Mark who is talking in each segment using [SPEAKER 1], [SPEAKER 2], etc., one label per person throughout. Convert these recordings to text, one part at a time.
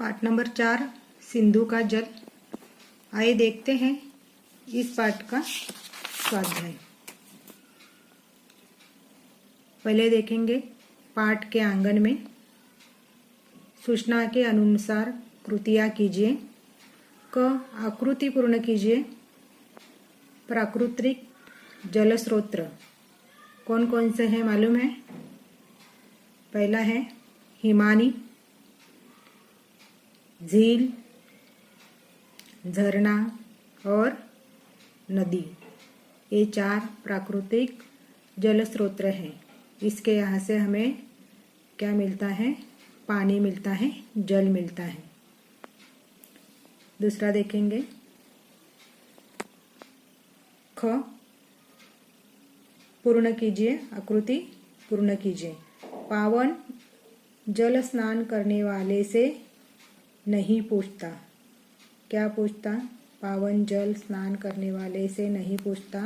[SPEAKER 1] पाठ नंबर 4 सिंधु का जल। आइए देखते हैं इस पाठ का स्वाध्याय। पहले देखेंगे पाठ के आंगन में सूचना के अनुसार कृतियाँ कीजिए। क आकृति पूर्ण कीजिए। प्राकृतिक जल स्रोत कौन कौन से हैं मालूम है? पहला है हिमानी, झील, झरना और नदी। ये 4 प्राकृतिक जल स्रोत हैं। इसके यहाँ से हमें क्या मिलता है? पानी मिलता है, जल मिलता है। दूसरा देखेंगे ख पूर्ण कीजिए, आकृति पूर्ण कीजिए। पावन जल स्नान करने वाले से नहीं पूछता। क्या पूछता? पावन जल स्नान करने वाले से नहीं पूछता।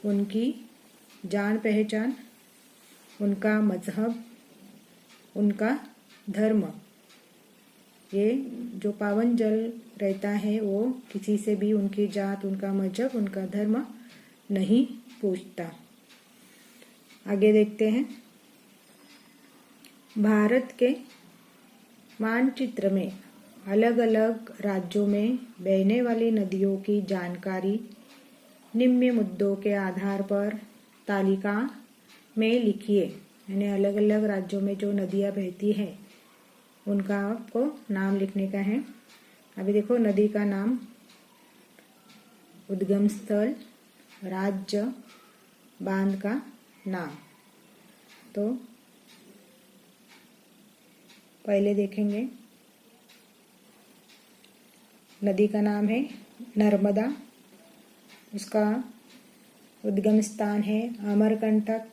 [SPEAKER 1] उनकी जान पहचान, उनका मजहब, उनका धर्म। ये जो पावन जल रहता है वो किसी से भी उनकी जात, उनका मजहब, उनका धर्म नहीं पूछता। आगे देखते हैं। भारत के मानचित्र में अलग अलग राज्यों में बहने वाली नदियों की जानकारी निम्न मुद्दों के आधार पर तालिका में लिखिए। यानी अलग अलग राज्यों में जो नदियाँ बहती हैं उनका आपको नाम लिखने का है। अभी देखो, नदी का नाम, उद्गम स्थल, राज्य, बांध का नाम। तो पहले देखेंगे, नदी का नाम है नर्मदा, उसका उद्गम स्थान है अमरकंटक,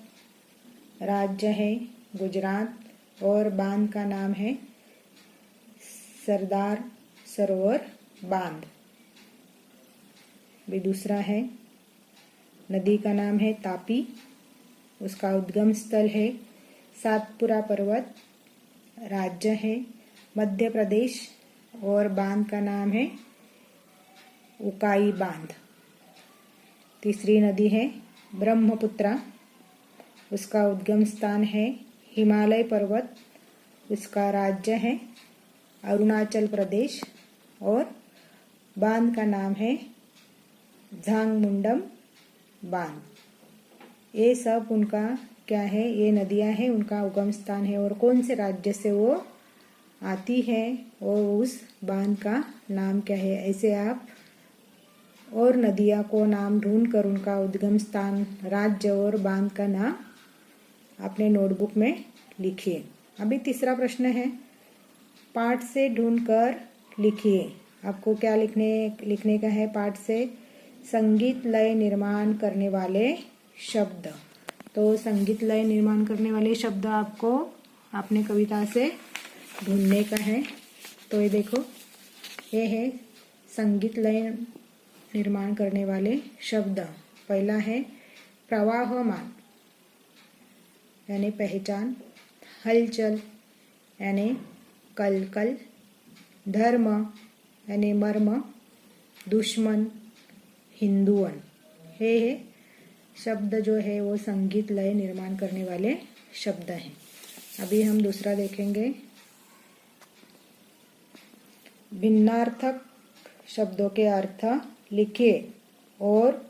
[SPEAKER 1] राज्य है गुजरात और बांध का नाम है सरदार सरोवर बांध। भी दूसरा है, नदी का नाम है तापी, उसका उद्गम स्थल है सातपुरा पर्वत, राज्य है मध्य प्रदेश और बांध का नाम है उकाई बांध। तीसरी नदी है ब्रह्मपुत्रा, उसका उद्गम स्थान है हिमालय पर्वत, उसका राज्य है अरुणाचल प्रदेश और बांध का नाम है झांगमुंडम बांध। ये सब उनका क्या है? ये नदियां हैं, उनका उगम स्थान है और कौन से राज्य से वो आती है और उस बांध का नाम क्या है। ऐसे आप और नदियां को नाम ढूंढ कर उनका उद्गम स्थान, राज्य और बांध का नाम अपने नोटबुक में लिखिए। अभी तीसरा प्रश्न है, पाठ से ढूंढकर लिखिए। आपको क्या लिखने का है? पाठ से संगीत लय निर्माण करने वाले शब्द। तो संगीत लय निर्माण करने वाले शब्द आपको अपने कविता से ढूंढने का है। तो ये देखो, ये है संगीत लय निर्माण करने वाले शब्द। पहला है प्रवाहमान यानी पहचान, हलचल यानी कलकल, धर्म यानी मर्म, दुश्मन, हिंदुअन। हे शब्द जो है वो संगीत लय निर्माण करने वाले शब्द हैं। अभी हम दूसरा देखेंगे, भिन्नार्थक शब्दों के अर्थ लिखिए और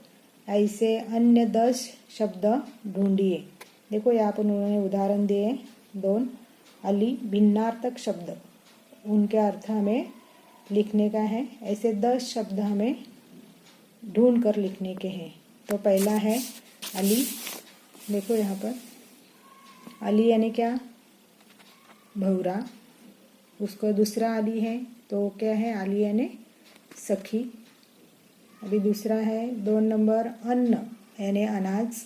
[SPEAKER 1] ऐसे अन्य 10 शब्द ढूंढिए। देखो, यहाँ पर उन्होंने उदाहरण दिए 2 अली भिन्नार्थक शब्द, उनके अर्थ हमें लिखने का है। ऐसे 10 शब्द हमें ढूंढ कर लिखने के हैं। तो पहला है अली। देखो यहाँ पर अली यानी क्या? भौरा। उसको दूसरा अली है तो क्या है? अली यानी सखी। अभी दूसरा है 2 नंबर, अन्न यानी अनाज,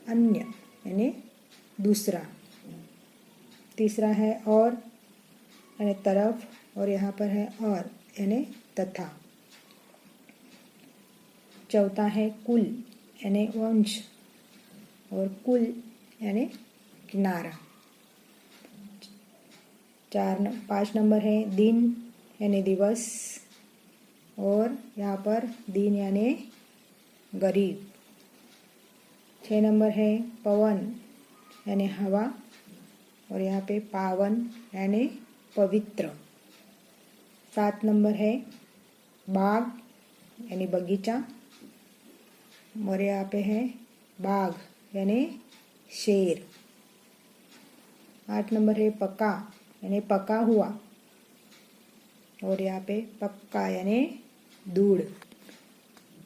[SPEAKER 1] अन्य यानी दूसरा। तीसरा है और यानी तरफ, और यहाँ पर है और यानी तथा। चौथा है कुल यानी वंश और कुल यानी किनारा। 5 नंबर है दिन यानी दिवस, और यहाँ पर दिन यानी गरीब। 6 नंबर है पवन यानी हवा, और यहाँ पे पावन यानी पवित्र। 7 नंबर है बाग यानी बगीचा, और यहाँ पे है बाघ यानी शेर। 8 नंबर है पका यानी पका हुआ, और यहाँ पे पक्का यानी दूध।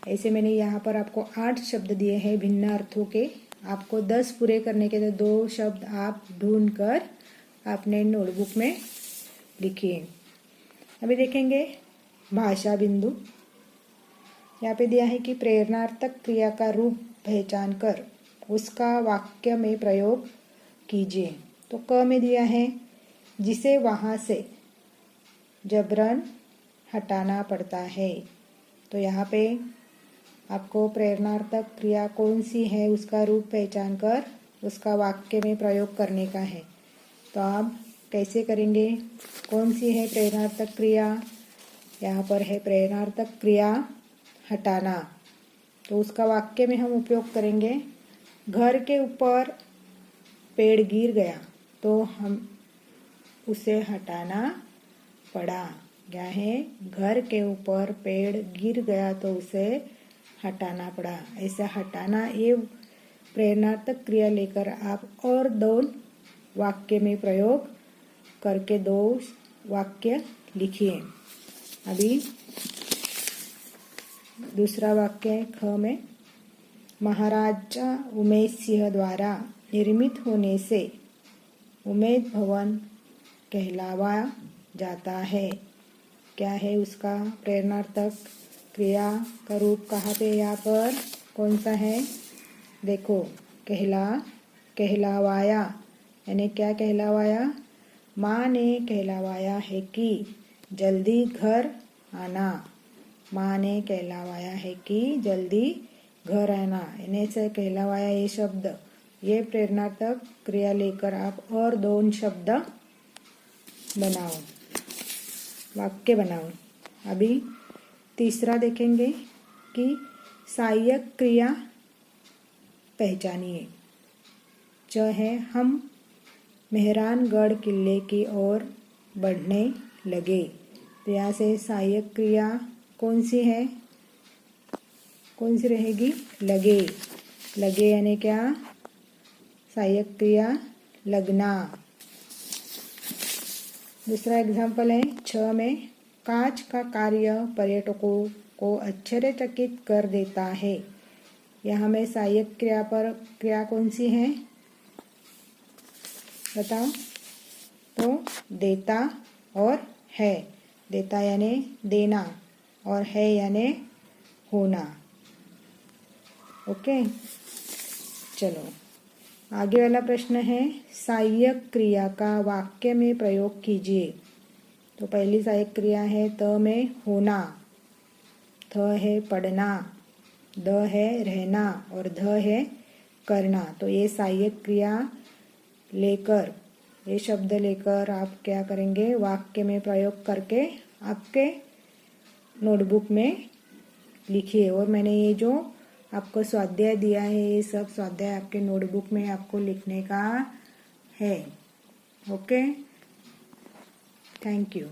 [SPEAKER 1] ऐसे मैंने यहाँ पर आपको 8 शब्द दिए हैं भिन्न अर्थों के। आपको 10 पूरे करने के लिए 2 शब्द आप ढूंढकर अपने नोटबुक में लिखिए। अभी देखेंगे भाषा बिंदु। यहाँ पे दिया है कि प्रेरणार्थक क्रिया का रूप पहचान कर उसका वाक्य में प्रयोग कीजिए। तो क में दिया है जिसे वहाँ से जबरन हटाना पड़ता है। तो यहाँ पे आपको प्रेरणार्थक क्रिया कौन सी है उसका रूप पहचान कर उसका वाक्य में प्रयोग करने का है। तो आप कैसे करेंगे? कौन सी है प्रेरणार्थक क्रिया? यहाँ पर है प्रेरणार्थक क्रिया हटाना। तो उसका वाक्य में हम उपयोग करेंगे, घर के ऊपर पेड़ गिर गया तो हम उसे हटाना पड़ा। क्या है? घर के ऊपर पेड़ गिर गया तो उसे हटाना पड़ा। ऐसा हटाना ये प्रेरणार्थक क्रिया लेकर आप और 2 वाक्य में प्रयोग करके 2 वाक्य लिखिए। अभी दूसरा वाक्य है ख में, महाराजा उमेश सिंह द्वारा निर्मित होने से उमेद भवन कहलावा जाता है। क्या है उसका प्रेरणार्थक क्रिया का रूप? कहाँ पे? यहाँ पर कौन सा है? देखो, कहलावाया यानी क्या कहलावाया? माँ ने कहलावाया है कि जल्दी घर आना। माँ ने कहलावाया है कि जल्दी घर आना, यानी से कहलावाया ये शब्द, ये प्रेरणार्थक क्रिया लेकर आप और 2 शब्द बनाओ, वाक्य बनाओ। अभी तीसरा देखेंगे कि सहायक क्रिया पहचानिए। च है हम मेहरानगढ़ किले की ओर बढ़ने लगे। तो यहाँ से सहायक क्रिया कौन सी है? कौन सी रहेगी? लगे। लगे यानी क्या? सहायक क्रिया लगना। दूसरा एग्जाम्पल है 6 में, कांच का कार्य पर्यटकों को आश्चर्यचकित कर देता है। यहाँ में सहायक क्रिया पर क्रिया कौन सी है? बताओ। तो देता और है। देता यानी देना और है यानी होना। ओके, चलो आगे वाला प्रश्न है, सहायक क्रिया का वाक्य में प्रयोग कीजिए। तो पहली सहायक क्रिया है त में होना, थ है पढ़ना, द है रहना और ध है करना। तो ये सहायक क्रिया लेकर, ये शब्द लेकर आप क्या करेंगे? वाक्य में प्रयोग करके आपके नोटबुक में लिखिए। और मैंने ये जो आपको स्वाध्याय दिया है, ये सब स्वाध्याय आपके नोटबुक में आपको लिखने का है। Okay, thank you.